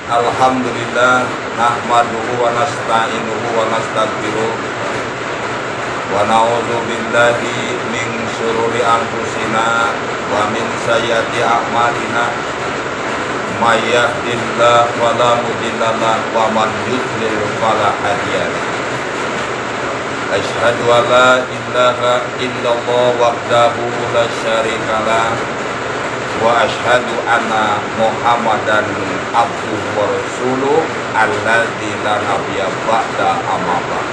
Alhamdulillah nahmaduhu wa nasta'inuhu wa nastaghfiruh wa na'udzu billahi min syururi anfusina wa min sayyiati a'malina may yahdihillahu fala mudilla lahu wa man yudlil fala hadiya lahu. Asyhadu an la ilaha illallah wahdahu la syarika lahu wa asyhadu anna Muhammadan abduhu wa rasuluh alladzi la nabiyya ba'da amma ba'd.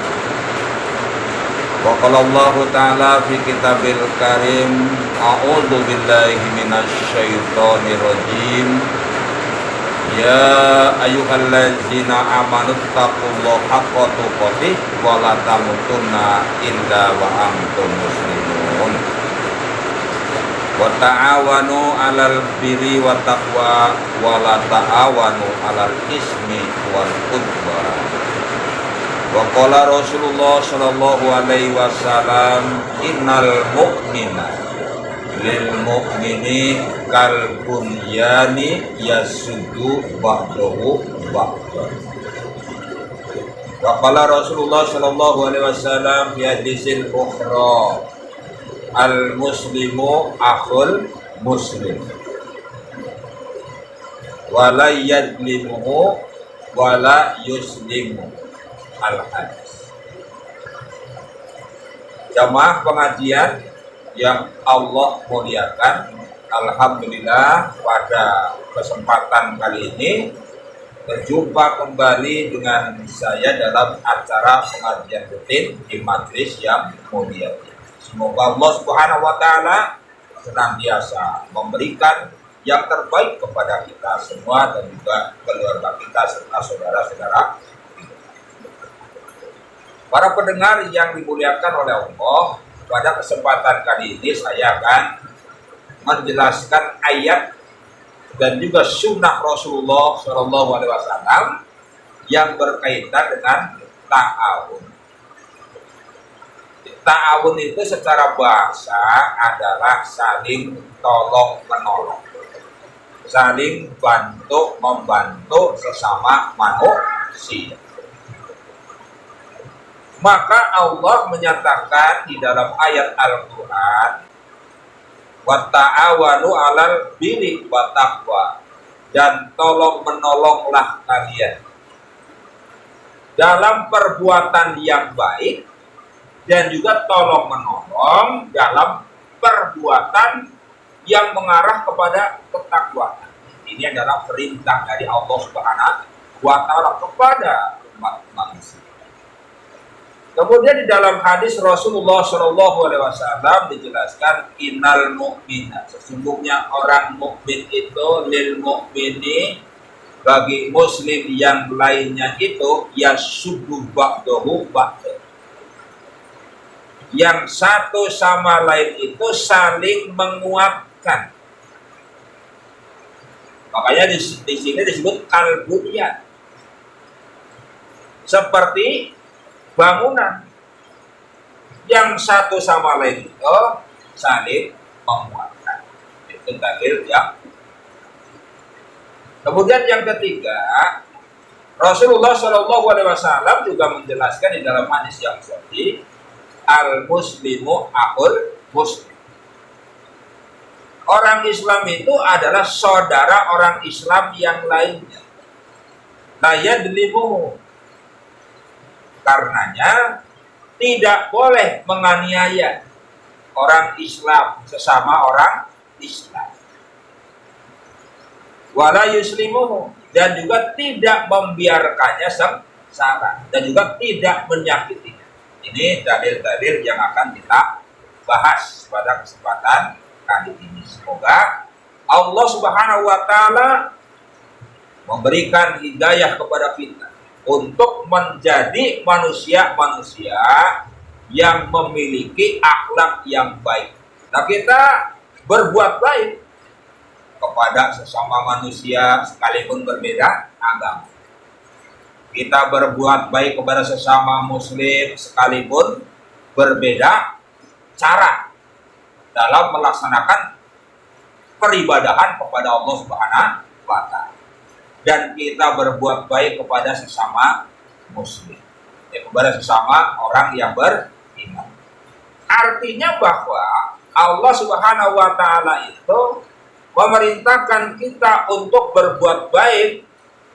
Wa qala Allah ta'ala fi kitabil karim a'udzu billahi minasy syaithanir rajim. Ya ayyuhallazina amanu taqullaha haqqa tuqatih wa la tamutunna illa wa antum muslimun. Wa ta'awanu 'alal birri wa taqwa wa la ta'awanu 'alal ismi wal udwan. Wa qala Rasulullah sallallahu alaihi wasallam innal mu'mina lil mu'mini kal bunyani yasuddu ba'dahu ba'dan. Wa qala Rasulullah sallallahu alaihi wasallam fi hadisil ukhra al muslimu akhul muslim wala yadlimuhu wala yuslimu al hadis. Jamaah pengajian yang Allah muliakan, alhamdulillah pada kesempatan kali ini berjumpa kembali dengan saya dalam acara pengajian rutin di majelis yang mulia. Semoga Allah Subhanahu wa taala senantiasa memberikan yang terbaik kepada kita semua dan juga keluarga kita serta saudara-saudara. Para pendengar yang dimuliakan oleh Allah, pada kesempatan kali ini saya akan menjelaskan ayat dan juga sunnah Rasulullah SAW yang berkaitan dengan ta'awun. Ta'awun itu secara bahasa adalah saling tolong menolong, saling bantu membantu sesama manusia. Maka Allah menyatakan di dalam ayat Al-Quran, wa ta'awanu 'alal birri wa taqwa, dan tolong menolonglah kalian dalam perbuatan yang baik dan juga tolong menolong dalam perbuatan yang mengarah kepada ketakwaan. Ini adalah perintah dari Allah Subhanahu wa taala kepada umat manusia. Kemudian di dalam hadis Rasulullah SAW dijelaskan innal mu'mina, sesungguhnya orang mukmin itu lil mu'mini, bagi muslim yang lainnya itu yasuddu ba'dahu ba'dahu, yang satu sama lain itu saling menguatkan. Makanya di sini disebut kalbunyan, seperti bangunan yang satu sama lain itu saling menguatkan. Itu dalil yang. Kemudian yang ketiga, Rasulullah SAW juga menjelaskan di dalam hadis yang sahih, al muslimu akhul muslim. Orang Islam itu adalah saudara orang Islam yang lainnya. La yadlimuhu, karenanya tidak boleh menganiaya orang Islam sesama orang Islam. Wala yuslimuhu, dan juga tidak membiarkannya sengsara dan juga tidak menyakitinya. Ini dalil-dalil yang akan kita bahas pada kesempatan kali ini. Semoga Allah Subhanahu wa taala memberikan hidayah kepada kita untuk menjadi manusia-manusia yang memiliki akhlak yang baik. Nah, kita berbuat baik kepada sesama manusia sekalipun berbeda agama. Kita berbuat baik kepada sesama muslim sekalipun berbeda cara dalam melaksanakan peribadahan kepada Allah Subhanahu wa taala. dan kita berbuat baik kepada sesama muslim, ya, kepada sesama orang yang beriman. Artinya bahwa Allah Subhanahu wa Ta'ala itu memerintahkan kita untuk berbuat baik,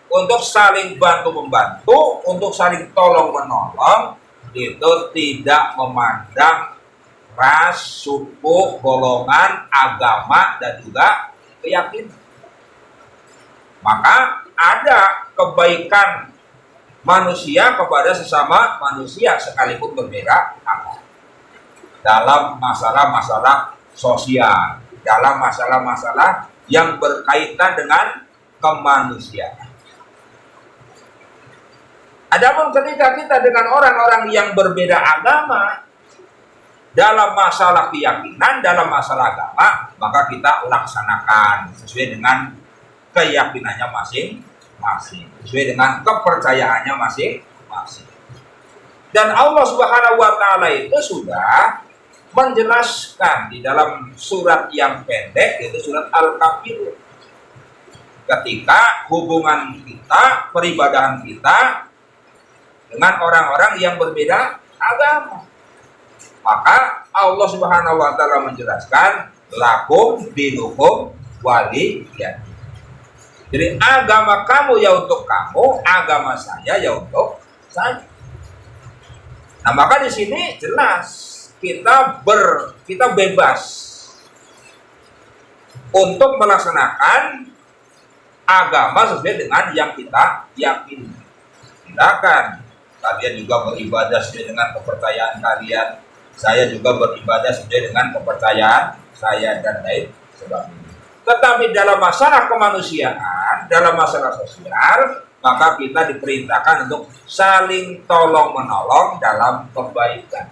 untuk saling bantu-membantu, untuk saling tolong-menolong, itu tidak memandang ras, suku, golongan, agama, dan juga keyakinan. Maka ada kebaikan manusia kepada sesama manusia sekalipun berbeda agama. Dalam masalah-masalah sosial, dalam masalah-masalah yang berkaitan dengan kemanusiaan. Adapun ketika kita dengan orang-orang yang berbeda agama, dalam masalah keyakinan, dalam masalah agama, maka kita laksanakan sesuai dengan keyakinannya masing-masing, sesuai dengan kepercayaannya masing-masing. Dan Allah Subhanahu wa Ta'ala itu sudah menjelaskan di dalam surat yang pendek, yaitu surat Al-Kafirun. Ketika hubungan kita, peribadahan kita dengan orang-orang yang berbeda agama, maka Allah Subhanahu wa Ta'ala menjelaskan lakum dinukum waliyadin. Jadi agama kamu ya untuk kamu, agama saya ya untuk saya. Nah, maka di sini jelas kita bebas untuk melaksanakan agama sesuai dengan yang kita yakini. Silakan kalian juga beribadah sesuai dengan kepercayaan kalian, saya juga beribadah sesuai dengan kepercayaan saya, dan lain sebagainya. Tetapi dalam masalah kemanusiaan, dalam masalah sosial, maka kita diperintahkan untuk saling tolong-menolong dalam kebaikan.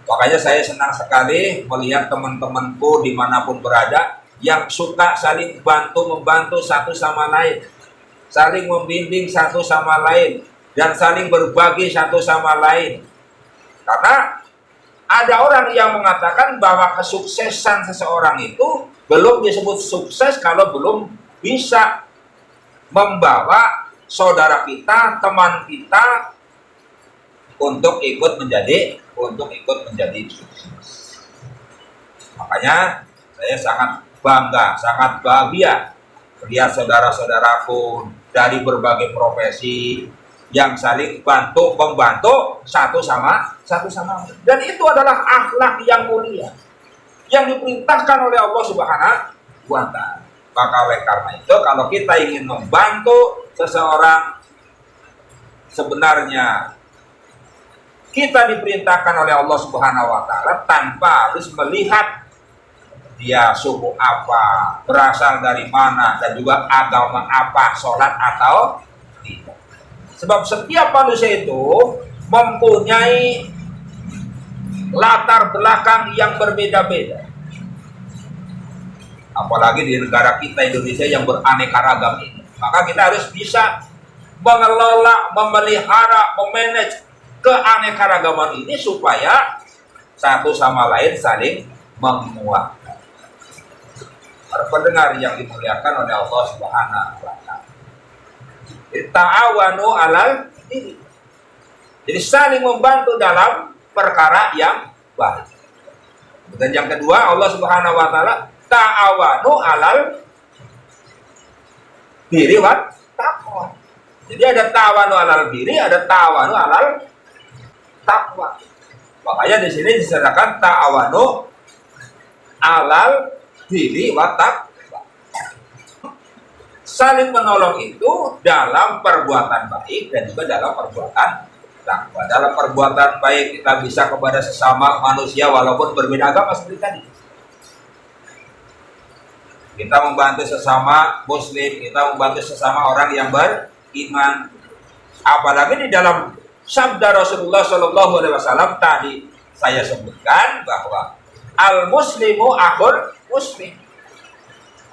Makanya saya senang sekali melihat teman-temanku dimanapun berada yang suka saling bantu-membantu satu sama lain, saling membimbing satu sama lain, dan saling berbagi satu sama lain. Karena ada orang yang mengatakan bahwa kesuksesan seseorang itu belum disebut sukses kalau belum bisa membawa saudara kita, teman kita untuk ikut menjadi sukses. Makanya saya sangat bangga, sangat bahagia melihat saudara-saudaraku dari berbagai profesi yang saling membantu satu sama lain. Dan itu adalah akhlak yang mulia yang diperintahkan oleh Allah Subhanahu wa Ta'ala. Maka oleh karena itu, kalau kita ingin membantu seseorang, sebenarnya kita diperintahkan oleh Allah Subhanahu wa Ta'ala tanpa harus melihat dia suku apa, berasal dari mana, dan juga agama apa, sholat atau tidak. Sebab setiap manusia itu mempunyai latar belakang yang berbeda-beda. Apalagi di negara kita Indonesia yang beraneka ragam ini. Maka kita harus bisa mengelola, memelihara, memanage keanekaragaman ini supaya satu sama lain saling menguatkan. Para pendengar yang dimuliakan oleh Allah Subhanahu wa Ta'ala. Ta'awanu alal birri. Jadi saling membantu dalam perkara yang baik. Dan yang kedua, Allah Subhanahu wa Ta'ala ta'awanu alal birri wa taqwa. Jadi ada ta'awanu alal birri, ada ta'awanu alal taqwa. Makanya di sini disebutkan ta'awanu alal birri wa taqwa. Saling menolong itu dalam perbuatan baik dan juga dalam perbuatan takwa. Dalam perbuatan baik kita bisa kepada sesama manusia walaupun berbeda agama seperti tadi. Kita membantu sesama muslim, kita membantu sesama orang yang beriman. Apalagi di dalam sabda Rasulullah SAW tadi saya sebutkan bahwa al-muslimu akhul muslim.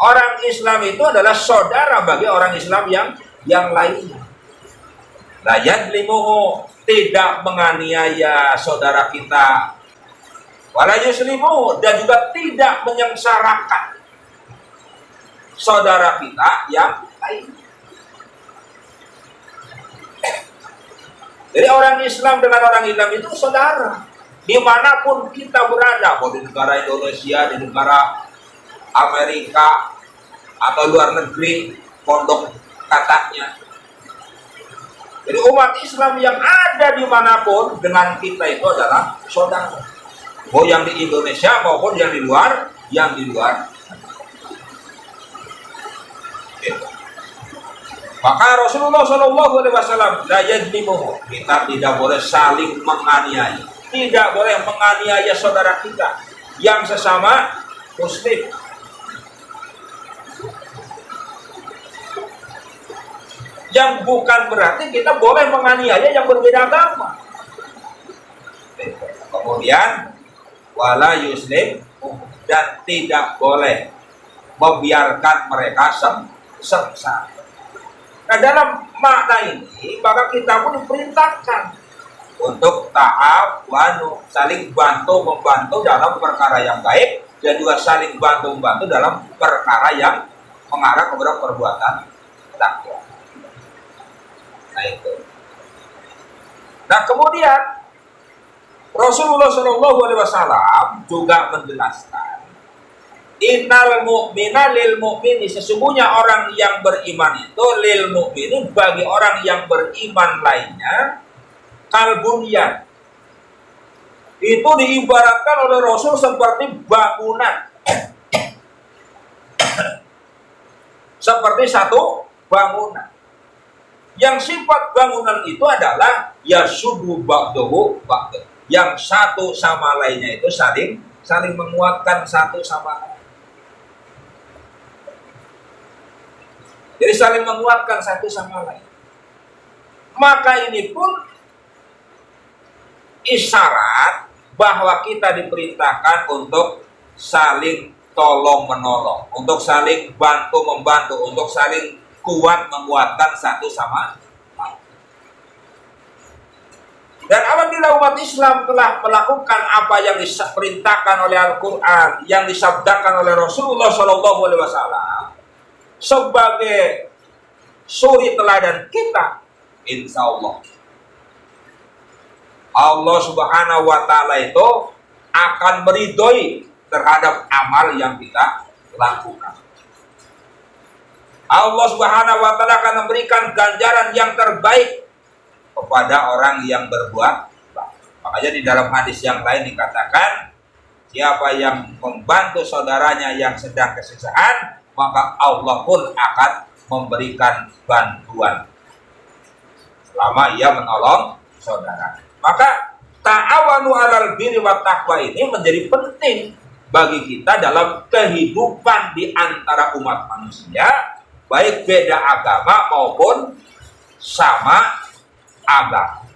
Orang Islam itu adalah saudara bagi orang Islam yang lainnya. La yadlimuhu, tidak menganiaya saudara kita. Wala yuslimuhu, dan juga tidak menyengsarakan saudara kita lain. Jadi orang Islam dengan orang Islam itu saudara. Dimanapun kita berada, mau di negara Indonesia, di negara Amerika, atau luar negeri, pondok katanya. Jadi umat Islam yang ada dimanapun dengan kita itu adalah saudara. Mau yang di Indonesia maupun yang di luar, Maka Rasulullah SAW kita tidak boleh saling menganiaya, tidak boleh menganiaya saudara kita yang sesama Muslim. Yang bukan berarti kita boleh menganiaya yang berbeda agama. Kemudian wala yuslim, dan tidak boleh membiarkan mereka sengsara. Nah, dalam makna ini maka kita pun diperintahkan untuk ta'awanu, saling bantu-membantu dalam perkara yang baik, dan juga saling bantu-membantu dalam perkara yang mengarah kepada perbuatan takwa. Nah itu. Nah kemudian Rasulullah SAW juga menjelaskan, innal mu'mina lil mu'mini, sesungguhnya orang yang beriman itu lil mu'mini, bagi orang yang beriman lainnya, kalbunyan, itu diibaratkan oleh Rasul seperti bangunan, seperti satu bangunan. Yang sifat bangunan itu adalah yasudu ba'dahu ba'd, yang satu sama lainnya itu saling menguatkan satu sama lain. Jadi saling menguatkan satu sama lain. Maka ini pun isyarat bahwa kita diperintahkan untuk saling tolong menolong, untuk saling bantu membantu, untuk saling kuat menguatkan satu sama lain. Dan apabila umat Islam telah melakukan apa yang diperintahkan oleh Al-Quran, yang disabdakan oleh Rasulullah SAW sebagai suri teladan kita, insya Allah Subhanahu wa Ta'ala itu akan meridhoi terhadap amal yang kita lakukan. Allah Subhanahu wa Ta'ala akan memberikan ganjaran yang terbaik kepada orang yang berbuat baik. Makanya di dalam hadis yang lain dikatakan, siapa yang membantu saudaranya yang sedang kesusahan, maka Allah pun akan memberikan bantuan selama ia menolong saudara. Maka ta'awanu 'alal birri wat taqwa ini menjadi penting bagi kita dalam kehidupan di antara umat manusia, baik beda agama maupun sama agama.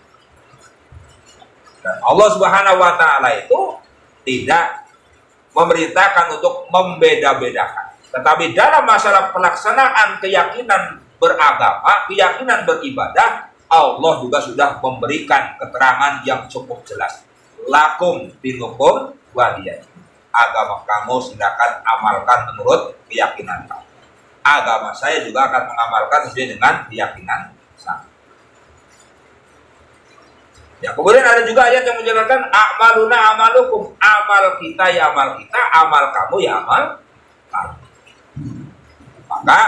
Dan Allah Subhanahu wa Ta'ala itu tidak memerintahkan untuk membeda-bedakan. Tetapi dalam masalah pelaksanaan keyakinan beragama, keyakinan beribadah, Allah juga sudah memberikan keterangan yang cukup jelas. Lakum dinukum waliyah. Agama kamu silakan amalkan menurut keyakinan kamu. Agama saya juga akan mengamalkan sesuai dengan keyakinan saya. Ya, kemudian ada juga ayat yang menjelaskan a'maluna amalukum, amal kita ya amal kita, amal kamu ya amal kamu. Maka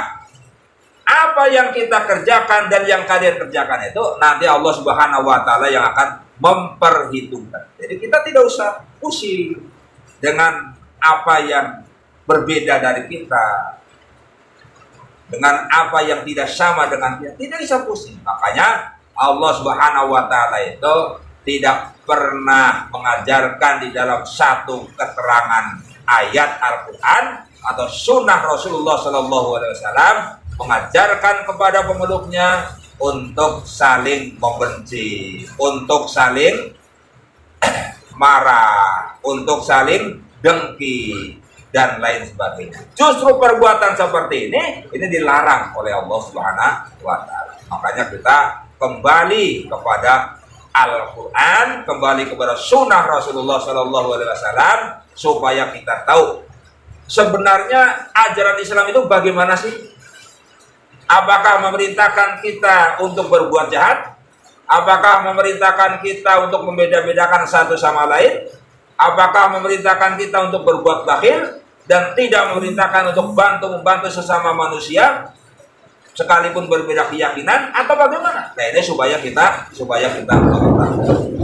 apa yang kita kerjakan dan yang kalian kerjakan itu nanti Allah Subhanahu wa Ta'ala yang akan memperhitungkan. Jadi kita tidak usah pusing dengan apa yang berbeda dari kita, dengan apa yang tidak sama dengan kita, tidak bisa pusing. Makanya Allah Subhanahu wa Ta'ala itu tidak pernah mengajarkan di dalam satu keterangan ayat Al-Quran atau sunnah Rasulullah SAW mengajarkan kepada pemeluknya untuk saling membenci, untuk saling marah, untuk saling dengki dan lain sebagainya. Justru perbuatan seperti ini dilarang oleh Allah Subhanahu wa Ta'ala. Makanya kita kembali kepada Al-Quran, kembali kepada sunnah Rasulullah SAW supaya kita tahu sebenarnya ajaran Islam itu bagaimana sih? Apakah memerintahkan kita untuk berbuat jahat? Apakah memerintahkan kita untuk membeda-bedakan satu sama lain? Apakah memerintahkan kita untuk berbuat bakhil dan tidak memerintahkan untuk membantu sesama manusia sekalipun berbeda keyakinan, atau bagaimana? Nah, ini supaya kita mengetahui.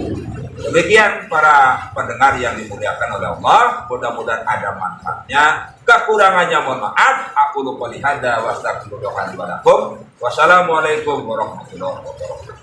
Demikian para pendengar yang dimuliakan oleh Allah, mudah-mudahan ada manfaatnya. Kekurangannya mohon maaf. Aku lupa lihada wa astagfirullahaladzim. Wassalamualaikum warahmatullahi wabarakatuh.